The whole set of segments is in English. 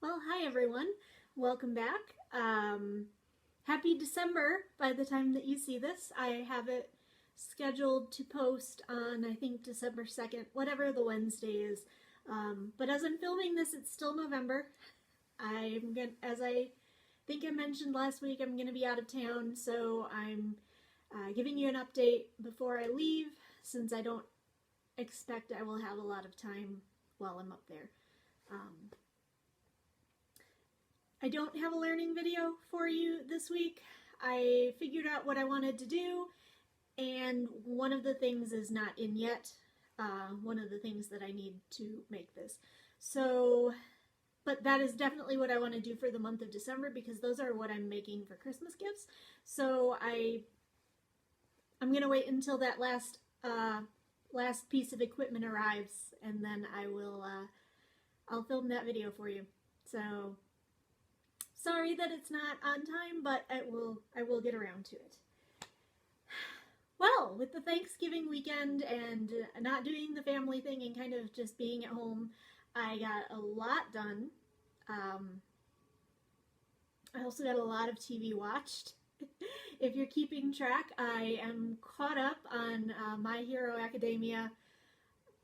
Well, hi everyone. Welcome back. Happy December by the time that you see this. I have it scheduled to post on, I think, December 2nd, whatever the Wednesday is. But as I'm filming this, it's still November. As I think I mentioned last week, I'm going to be out of town, so I'm giving you an update before I leave, since I don't expect I will have a lot of time while I'm up there. I don't have a learning video for you this week. I figured out what I wanted to do, and one of the things is not in yet. One of the things that I need to make this. So, but that is definitely what I want to do for the month of December, because those are what I'm making for Christmas gifts. So I'm gonna wait until that last piece of equipment arrives, and then I'll film that video for you. So sorry that it's not on time, but I will get around to it. Well, with the Thanksgiving weekend and not doing the family thing and kind of just being at home, I got a lot done. I also got a lot of TV watched. If you're keeping track, I am caught up on My Hero Academia.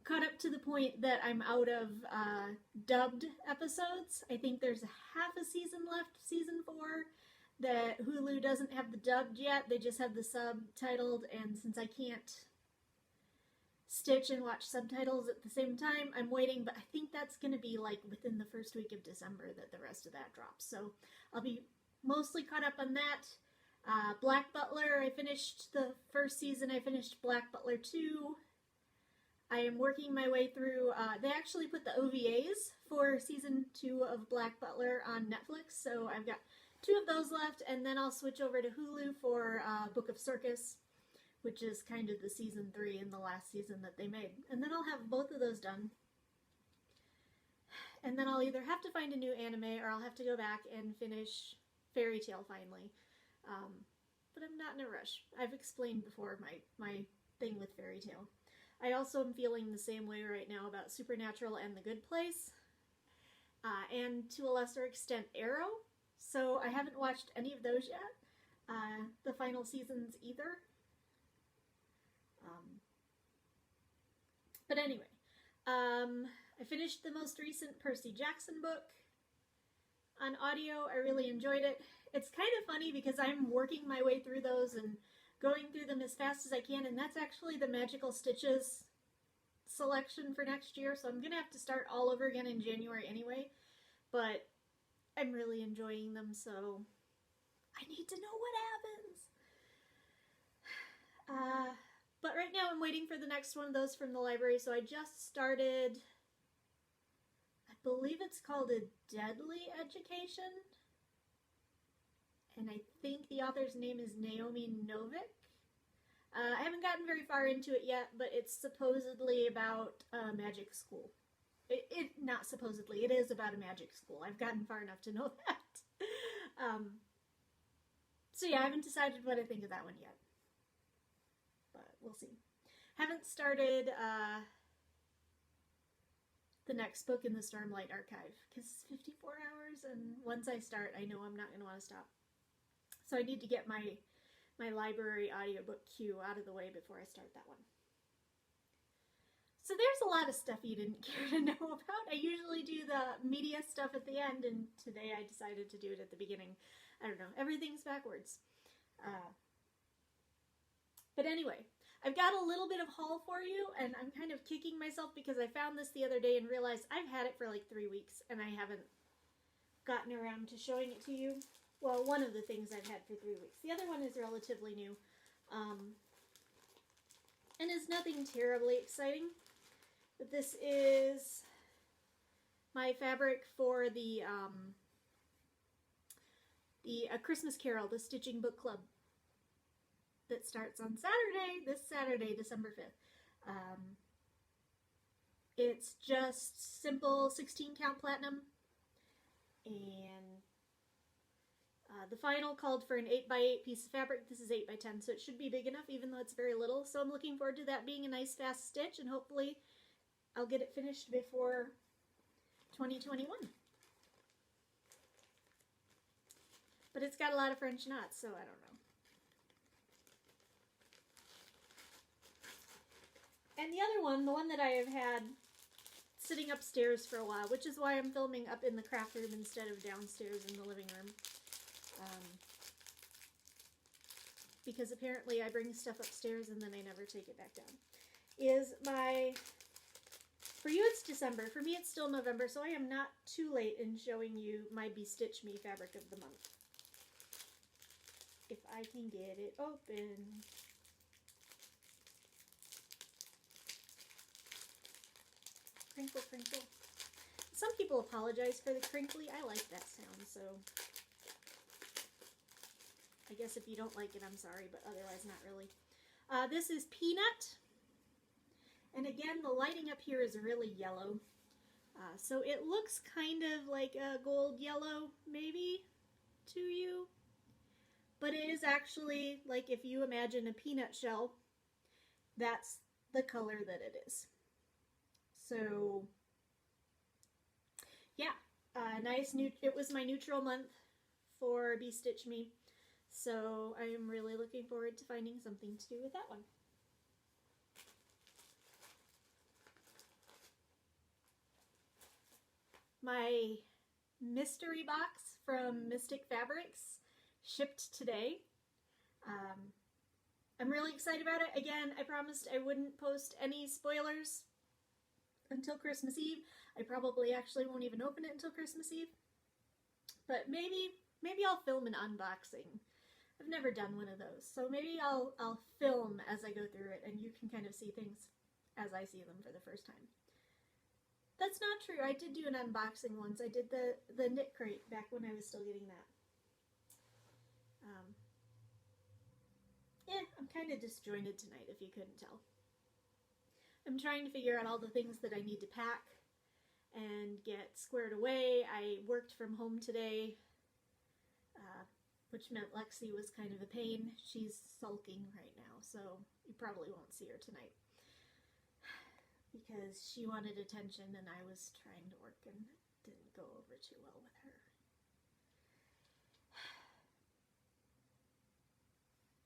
Caught up to the point that I'm out of dubbed episodes. I think there's half a season left, season 4, that Hulu doesn't have the dubbed yet. They just have the subtitled, and since I can't stitch and watch subtitles at the same time, I'm waiting, but I think that's going to be like within the first week of December that the rest of that drops. So I'll be mostly caught up on that. Black Butler, I finished the first season. I finished Black Butler 2. I am working my way through, they actually put the OVAs for season 2 of Black Butler on Netflix, so I've got 2 of those left, and then I'll switch over to Hulu for Book of Circus, which is kind of the season 3 and the last season that they made. And then I'll have both of those done. And then I'll either have to find a new anime, or I'll have to go back and finish Fairy Tail finally. But I'm not in a rush. I've explained before my thing with Fairy Tail. I also am feeling the same way right now about Supernatural and The Good Place, and to a lesser extent Arrow. So I haven't watched any of those yet, the final seasons either. But anyway, I finished the most recent Percy Jackson book on audio. I really enjoyed it. It's kind of funny because I'm working my way through those and going through them as fast as I can, and that's actually the Magical Stitches selection for next year, so I'm going to have to start all over again in January anyway, but I'm really enjoying them, so I need to know what happens. But right now I'm waiting for the next one of those from the library, so I just started, I believe it's called A Deadly Education, and I think the author's name is Naomi Novik. I haven't gotten very far into it yet, but it's supposedly about a magic school. Not supposedly, it is about a magic school. I've gotten far enough to know that. So yeah, I haven't decided what I think of that one yet. But we'll see. Haven't started the next book in the Stormlight Archive, because it's 54 hours, and once I start, I know I'm not going to want to stop. So I need to get my library audiobook queue out of the way before I start that one. So there's a lot of stuff you didn't care to know about. I usually do the media stuff at the end, and today I decided to do it at the beginning. I don't know, everything's backwards. But anyway, I've got a little bit of haul for you, and I'm kind of kicking myself because I found this the other day and realized I've had it for like 3 weeks, and I haven't gotten around to showing it to you. Well, one of the things I've had for 3 weeks. The other one is relatively new, and is nothing terribly exciting. But this is my fabric for the A Christmas Carol, the Stitching Book Club, that starts on this Saturday, December 5th. It's just simple 16 count platinum, and the final called for an 8x8 piece of fabric. This is 8x10, so it should be big enough, even though it's very little. So I'm looking forward to that being a nice fast stitch, and hopefully I'll get it finished before 2021. But it's got a lot of French knots, so I don't know. And the other one, the one that I have had sitting upstairs for a while, which is why I'm filming up in the craft room instead of downstairs in the living room. Because apparently I bring stuff upstairs and then I never take it back down. Is my, for you it's December, for me it's still November, so I am not too late in showing you my Be Stitch Me fabric of the month. If I can get it open. Crinkle, crinkle. Some people apologize for the crinkly. I like that sound, so I guess if you don't like it, I'm sorry, but otherwise not really. This is Peanut. And again, the lighting up here is really yellow. So it looks kind of like a gold yellow, maybe, to you. But it is actually, like if you imagine a peanut shell, that's the color that it is. So, yeah, nice, it was my neutral month for Be Stitch Me. So I am really looking forward to finding something to do with that one. My mystery box from Mystic Fabrics shipped today. I'm really excited about it. Again, I promised I wouldn't post any spoilers until Christmas Eve. I probably actually won't even open it until Christmas Eve. But maybe I'll film an unboxing. I've never done one of those, so maybe I'll film as I go through it and you can kind of see things as I see them for the first time. That's not true. I did do an unboxing once. I did the knit crate back when I was still getting that. Yeah, I'm kind of disjointed tonight, if you couldn't tell. I'm trying to figure out all the things that I need to pack and get squared away. I worked from home today, which meant Lexi was kind of a pain. She's sulking right now, so you probably won't see her tonight. Because she wanted attention and I was trying to work and it didn't go over too well with her.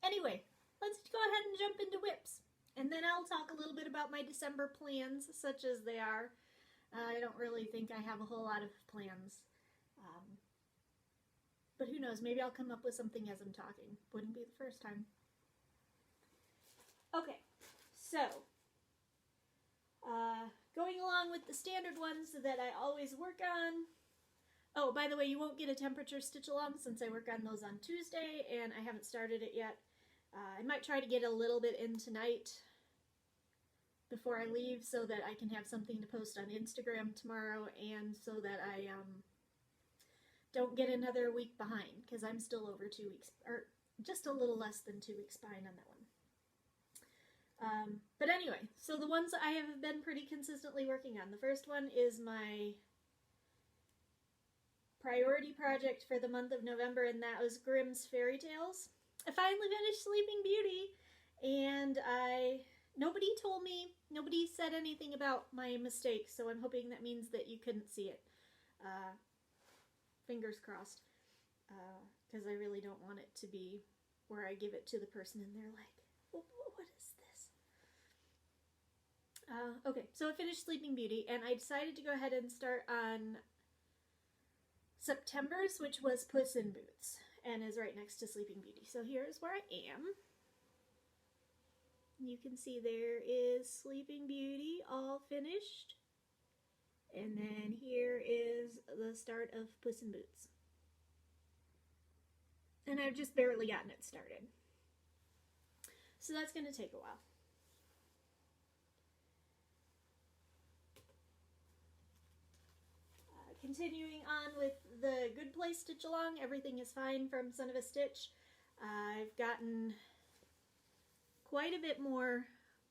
Anyway, let's go ahead and jump into whips. And then I'll talk a little bit about my December plans, such as they are. I don't really think I have a whole lot of plans. But who knows, maybe I'll come up with something as I'm talking. Wouldn't be the first time. Okay, so going along with the standard ones that I always work on. Oh, by the way, you won't get a temperature stitch along since I work on those on Tuesday and I haven't started it yet. I might try to get a little bit in tonight before I leave so that I can have something to post on Instagram tomorrow and so that I don't get another week behind, because I'm still over 2 weeks, or just a little less than 2 weeks behind on that one. But anyway, so the ones I have been pretty consistently working on. The first one is my priority project for the month of November, and that was Grimm's Fairy Tales. I finally finished Sleeping Beauty, and nobody told me, nobody said anything about my mistake, so I'm hoping that means that you couldn't see it. Fingers crossed, because I really don't want it to be where I give it to the person and they're like, what is this? Okay, so I finished Sleeping Beauty, and I decided to go ahead and start on September's, which was Puss in Boots, and is right next to Sleeping Beauty. So here's where I am. You can see there is Sleeping Beauty all finished. And then here is the start of Puss in Boots. And I've just barely gotten it started. So that's going to take a while. Continuing on with the Good Place Stitch Along, Everything is Fine from Son of a Stitch. I've gotten quite a bit more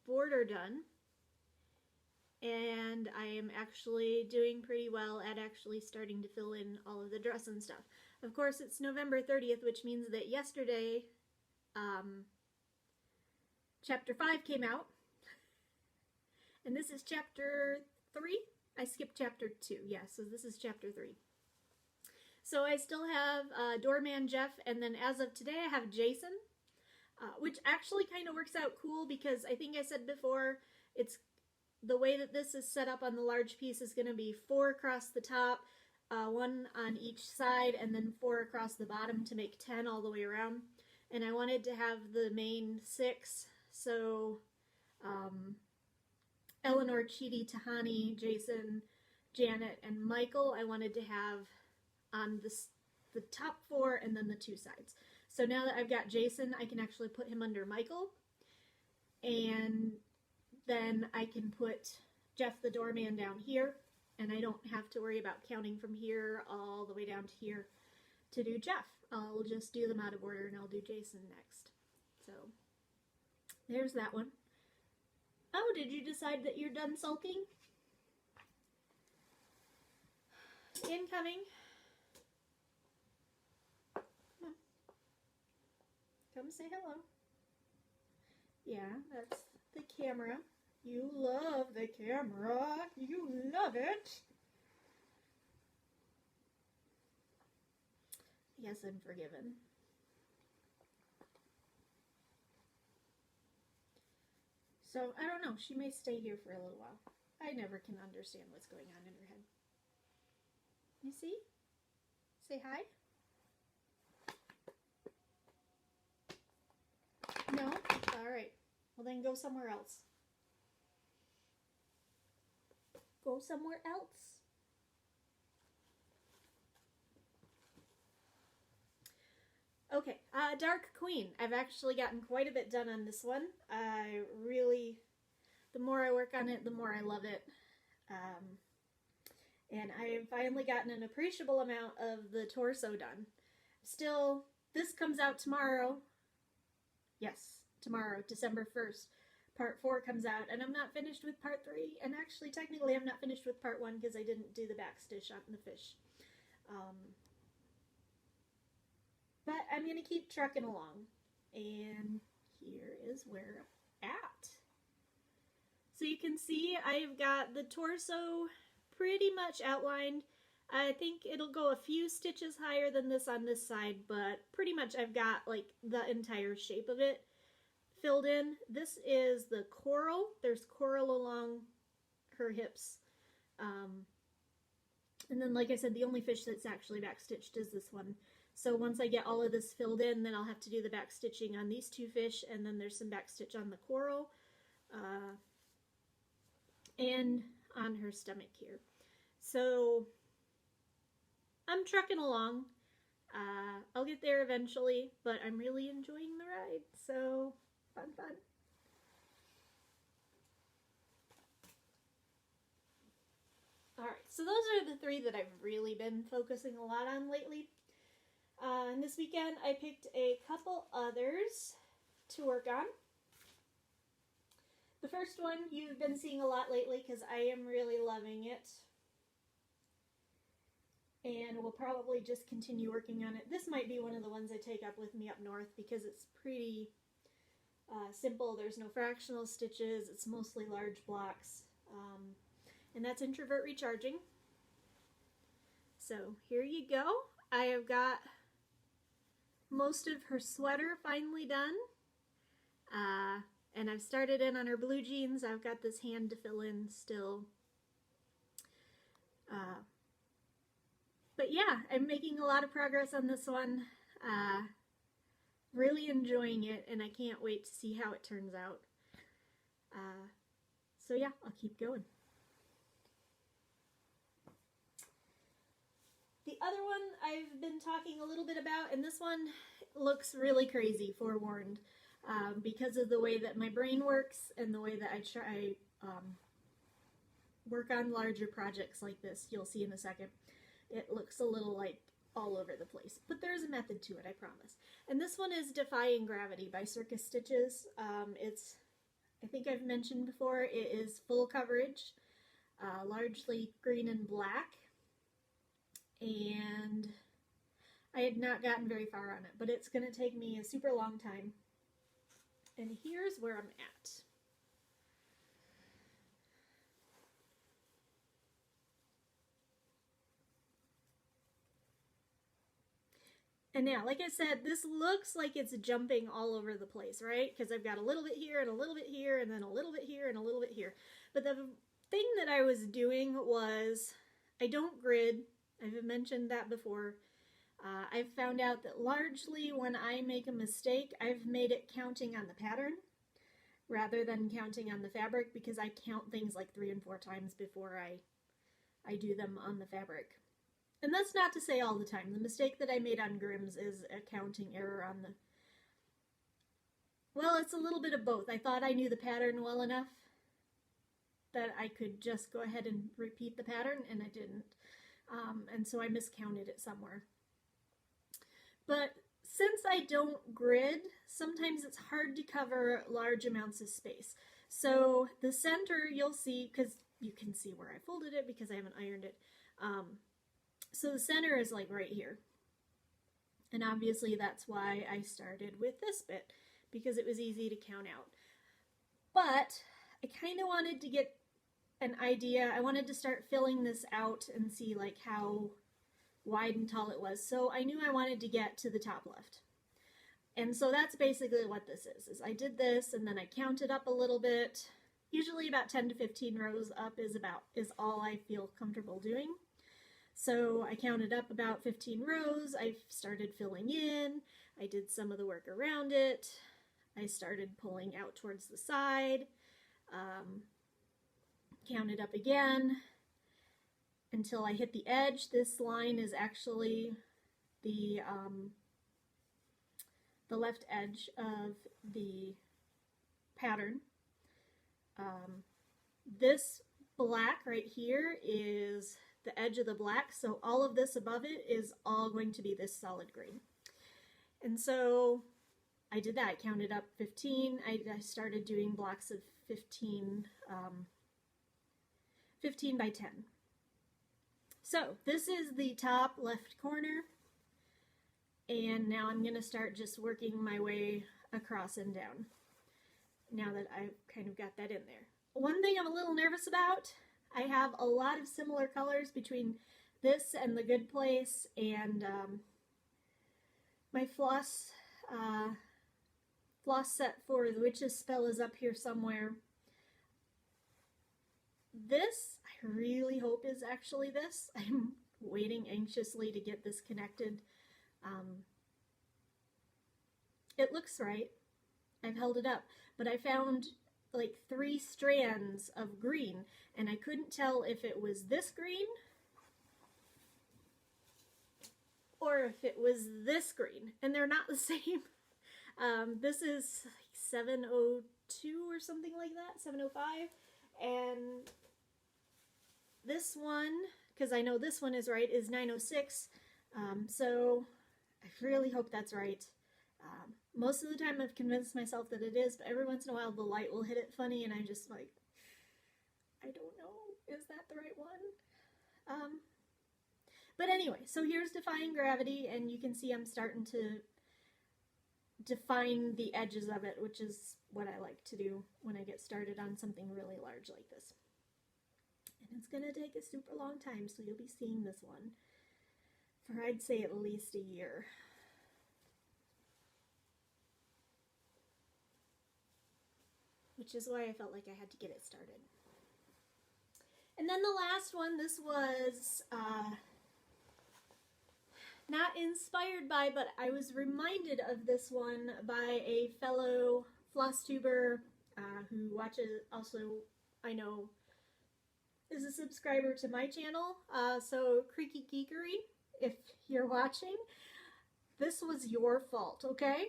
border done. And I am actually doing pretty well at actually starting to fill in all of the dress and stuff. Of course, it's November 30th, which means that yesterday, Chapter 5 came out. And this is Chapter 3? I skipped Chapter 2, yeah, so this is Chapter 3. So I still have Doorman Jeff, and then as of today I have Jason, which actually kind of works out cool because I think I said before, it's the way that this is set up on the large piece is going to be 4 across the top, 1 on each side, and then 4 across the bottom to make 10 all the way around. And I wanted to have the main 6, so Eleanor, Chidi, Tahani, Jason, Janet, and Michael I wanted to have on the top 4 and then the 2 sides. So now that I've got Jason, I can actually put him under Michael, and then I can put Jeff the doorman down here, and I don't have to worry about counting from here all the way down to here to do Jeff. I'll just do them out of order, and I'll do Jason next. So there's that one. Oh, did you decide that you're done sulking? Incoming. Come say hello. Yeah, that's the camera. You love the camera. You love it. Yes, I'm forgiven. So, I don't know. She may stay here for a little while. I never can understand what's going on in her head. You see? Say hi. No? Alright. Well, then go somewhere else. Go somewhere else. Okay, Dark Queen. I've actually gotten quite a bit done on this one. I really, the more I work on it, the more I love it. And I've finally gotten an appreciable amount of the torso done. Still, this comes out tomorrow. Yes, tomorrow, December 1st. Part 4 comes out, and I'm not finished with part 3. And actually, technically, I'm not finished with part 1 because I didn't do the backstitch on the fish. But I'm going to keep trucking along. And here is where I'm at. So you can see I've got the torso pretty much outlined. I think it'll go a few stitches higher than this on this side, but pretty much I've got like the entire shape of it filled in. This is the coral. There's coral along her hips. And then, like I said, the only fish that's actually backstitched is this one. So once I get all of this filled in, then I'll have to do the backstitching on these 2 fish, and then there's some backstitch on the coral and on her stomach here. So I'm trucking along. I'll get there eventually, but I'm really enjoying the ride. So fun. Alright, so those are the 3 that I've really been focusing a lot on lately. And this weekend I picked a couple others to work on. The first one you've been seeing a lot lately because I am really loving it. And we'll probably just continue working on it. This might be one of the ones I take up with me up north because it's pretty simple. There's no fractional stitches. It's mostly large blocks. And that's Introvert Recharging. So here you go. I have got most of her sweater finally done. And I've started in on her blue jeans. I've got this hand to fill in still. But yeah, I'm making a lot of progress on this one. Really enjoying it, and I can't wait to see how it turns out. So yeah, I'll keep going. The other one I've been talking a little bit about, and this one looks really crazy, forewarned, because of the way that my brain works and the way that I try work on larger projects like this. You'll see in a second. It looks a little like all over the place, but there's a method to it, I promise. And this one is Defying Gravity by Circus Stitches. It's, I think I've mentioned before, it is full coverage, largely green and black. And I had not gotten very far on it, but it's going to take me a super long time. And here's where I'm at. And now, like I said, this looks like it's jumping all over the place, right? Because I've got a little bit here and a little bit here and then a little bit here and a little bit here. But the thing that I was doing was I don't grid. I've mentioned that before. I've found out that largely when I make a mistake, I've made it counting on the pattern rather than counting on the fabric, because I count things like 3 and 4 times before I do them on the fabric. And that's not to say all the time. The mistake that I made on Grimm's is a counting error on the... Well, it's a little bit of both. I thought I knew the pattern well enough that I could just go ahead and repeat the pattern, and I didn't. And so I miscounted it somewhere. But since I don't grid, sometimes it's hard to cover large amounts of space. So the center, you'll see, because you can see where I folded it because I haven't ironed it. So the center is like right here. And obviously that's why I started with this bit, because it was easy to count out. But I kind of wanted to get an idea. I wanted to start filling this out and see like how wide and tall it was. So I knew I wanted to get to the top left. And so that's basically what this is I did this and then I counted up a little bit. Usually about 10 to 15 rows up is all I feel comfortable doing. So I counted up about 15 rows. I started filling in. I did some of the work around it. I started pulling out towards the side. Counted up again until I hit the edge. This line is actually the left edge of the pattern. This black right here is the edge of the black, so all of this above it is all going to be this solid green. And so I did that. I counted up 15. I started doing blocks of 15 by 10. So this is the top left corner, and now I'm going to start just working my way across and down now that I've kind of got that in there. One thing I'm a little nervous about, I have a lot of similar colors between this and the Good Place, and my floss set for the Witch's Spell is up here somewhere. This, I really hope is actually this. I'm waiting anxiously to get this connected. It looks right. I've held it up, but I found like 3 strands of green, and I couldn't tell if it was this green or if it was this green, and they're not the same. This is like 702 or something like that, 705, and this one, because I know this one is right, is 906, so I really hope that's right. Most of the time I've convinced myself that it is, but every once in a while the light will hit it funny and I'm just like, I don't know, is that the right one? But anyway, so here's Defying Gravity, and you can see I'm starting to define the edges of it, which is what I like to do when I get started on something really large like this. And it's going to take a super long time, so you'll be seeing this one for, I'd say, at least a year. Which is why I felt like I had to get it started. And then the last one, this was not inspired by, but I was reminded of this one by a fellow Flosstuber who watches, also, I know, is a subscriber to my channel. So Creaky Geekery, if you're watching, this was your fault, okay?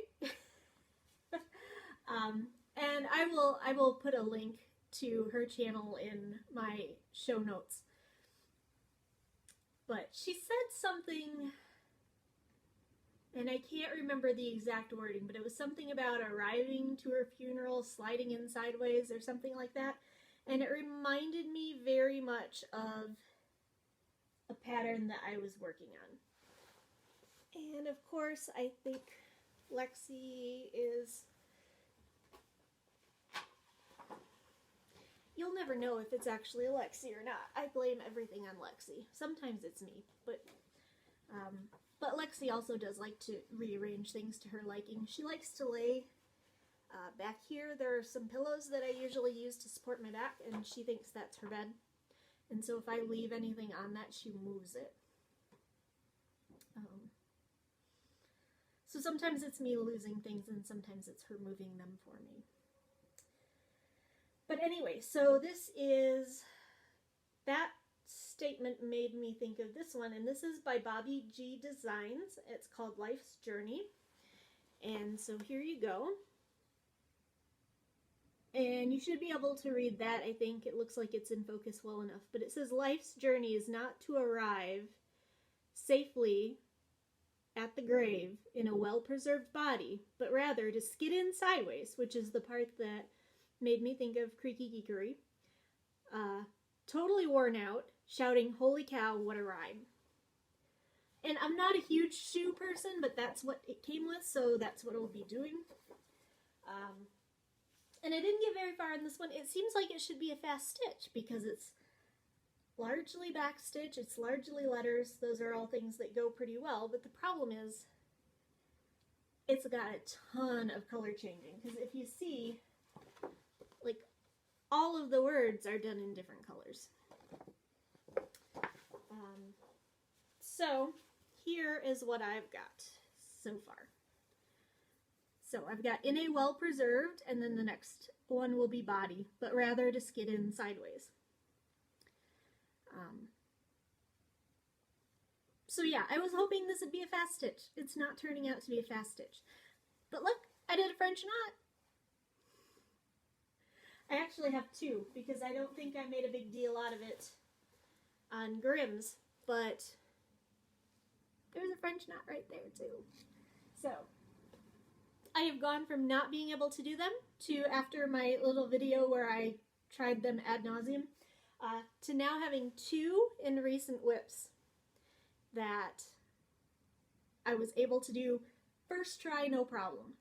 And I will put a link to her channel in my show notes. But she said something, and I can't remember the exact wording, but it was something about arriving to her funeral, sliding in sideways, or something like that. And it reminded me very much of a pattern that I was working on. And of course, I think Lexi is... You'll never know if it's actually Lexi or not. I blame everything on Lexi. Sometimes it's me, but But Lexi also does like to rearrange things to her liking. She likes to lay back here. There are some pillows that I usually use to support my back, and she thinks that's her bed. And so if I leave anything on that, she moves it. So sometimes it's me losing things, and sometimes it's her moving them for me. But anyway, so that statement made me think of this one, and this is by Bobby G Designs. It's called Life's Journey. And so here you go. And you should be able to read that. I think it looks like it's in focus well enough. But it says, life's journey is not to arrive safely at the grave in a well-preserved body, but rather to skid in sideways, which is the part that made me think of Creaky Geekery. Totally worn out, shouting, "Holy cow, what a ride." And I'm not a huge shoe person, but that's what it came with, so that's what I'll be doing. And I didn't get very far in this one. It seems like it should be a fast stitch because it's largely back stitch, it's largely letters. Those are all things that go pretty well, but the problem is it's got a ton of color changing, because if you see, like, all of the words are done in different colors. So here is what I've got so far. So I've got in a well preserved, and then the next one will be body, but rather to skid in sideways. So yeah, I was hoping this would be a fast stitch. It's not turning out to be a fast stitch. But look, I did a French knot. I actually have two, because I don't think I made a big deal out of it on Grimm's, but there's a French knot right there too. So I have gone from not being able to do them to, after my little video where I tried them ad nauseum, to now having two in recent whips that I was able to do first try, no problem.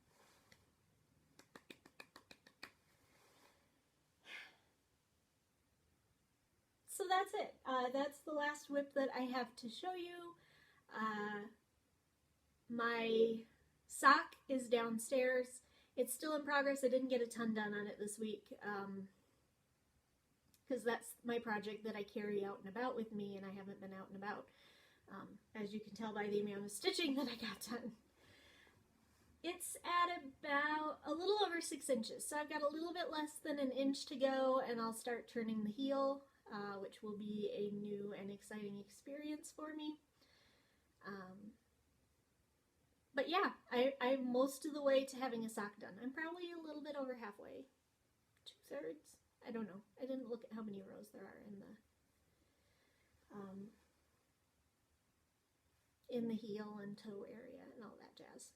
So that's it. That's the last whip that I have to show you. My sock is downstairs. It's still in progress. I didn't get a ton done on it this week, because that's my project that I carry out and about with me, and I haven't been out and about, as you can tell by the amount of stitching that I got done. It's at about a little over 6 inches, so I've got a little bit less than an inch to go, and I'll start turning the heel, which will be a new and exciting experience for me. But yeah, I'm most of the way to having a sock done. I'm probably a little bit over halfway. 2/3? I don't know. I didn't look at how many rows there are in the heel and toe area and all that jazz.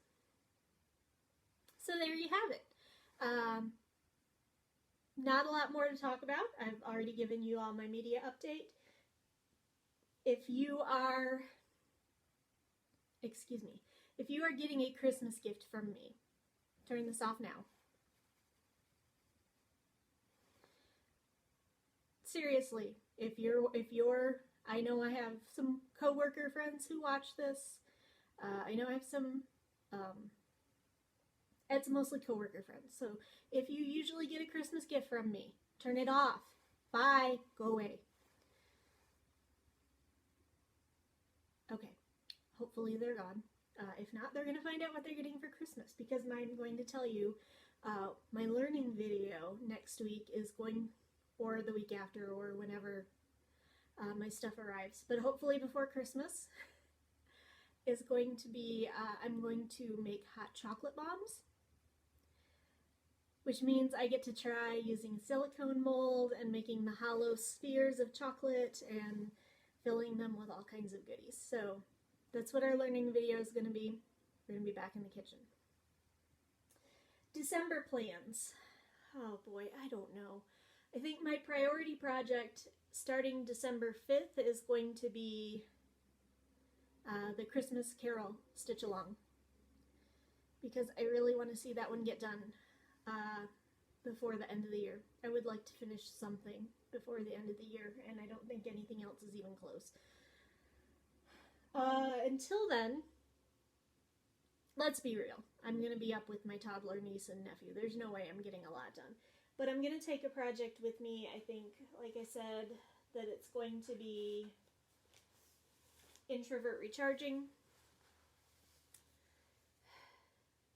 So there you have it. Not a lot more to talk about. I've already given you all my media update. If you are getting a Christmas gift from me, turn this off now. Seriously, if you're, I know I have some coworker friends who watch this. I know I have some, it's mostly coworker friends. So if you usually get a Christmas gift from me, turn it off. Bye. Go away. Okay. Hopefully they're gone. If not, they're going to find out what they're getting for Christmas, because I'm going to tell you my learning video next week is going, or the week after, or whenever my stuff arrives, but hopefully before Christmas, is going to be, I'm going to make hot chocolate bombs, which means I get to try using silicone mold and making the hollow spheres of chocolate and filling them with all kinds of goodies. So that's what our learning video is going to be. We're going to be back in the kitchen. December plans. Oh boy, I don't know. I think my priority project starting December 5th is going to be the Christmas Carol Stitch Along, because I really want to see that one get done before the end of the year. I would like to finish something before the end of the year, and I don't think anything else is even close. Until then, let's be real. I'm going to be up with my toddler niece and nephew. There's no way I'm getting a lot done. But I'm going to take a project with me. I think, like I said, that it's going to be introvert recharging.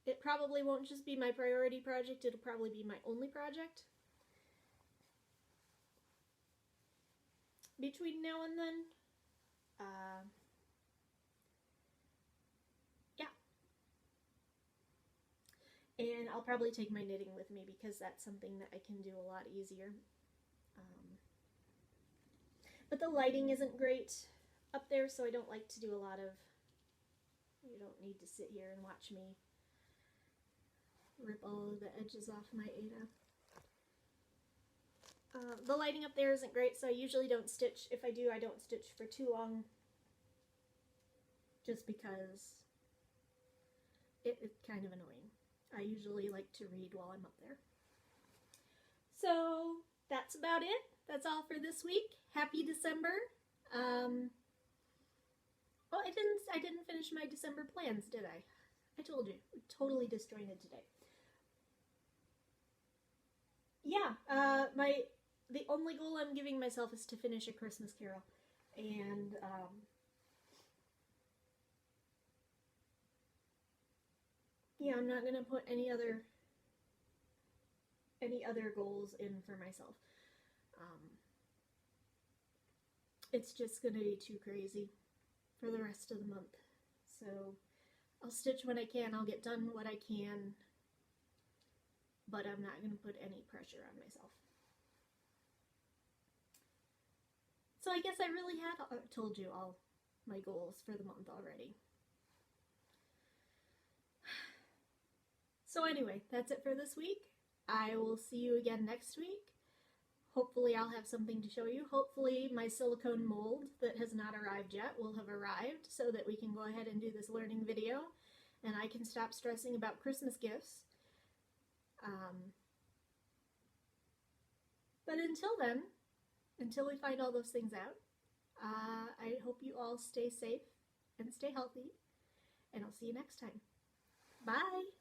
It probably won't just be my priority project. It'll probably be my only project. Between now and then. Yeah. And I'll probably take my knitting with me because that's something that I can do a lot easier. But the lighting isn't great up there, so I don't like to do a lot of, you don't need to sit here and watch me rip all of the edges off my Ada. The lighting up there isn't great, so I usually don't stitch. If I do, I don't stitch for too long, just because it's kind of annoying. I usually like to read while I'm up there. So that's about it. That's all for this week. Happy December. Well, I didn't finish my December plans, did I? I told you, totally disjointed today. Yeah, the only goal I'm giving myself is to finish A Christmas Carol, and yeah, I'm not gonna put any other goals in for myself. It's just gonna be too crazy for the rest of the month. So I'll stitch when I can, I'll get done what I can, but I'm not going to put any pressure on myself. So I guess I really had told you all my goals for the month already. So anyway, that's it for this week. I will see you again next week. Hopefully I'll have something to show you. Hopefully my silicone mold that has not arrived yet will have arrived so that we can go ahead and do this learning video and I can stop stressing about Christmas gifts. But until then, until we find all those things out, I hope you all stay safe and stay healthy, and I'll see you next time. Bye!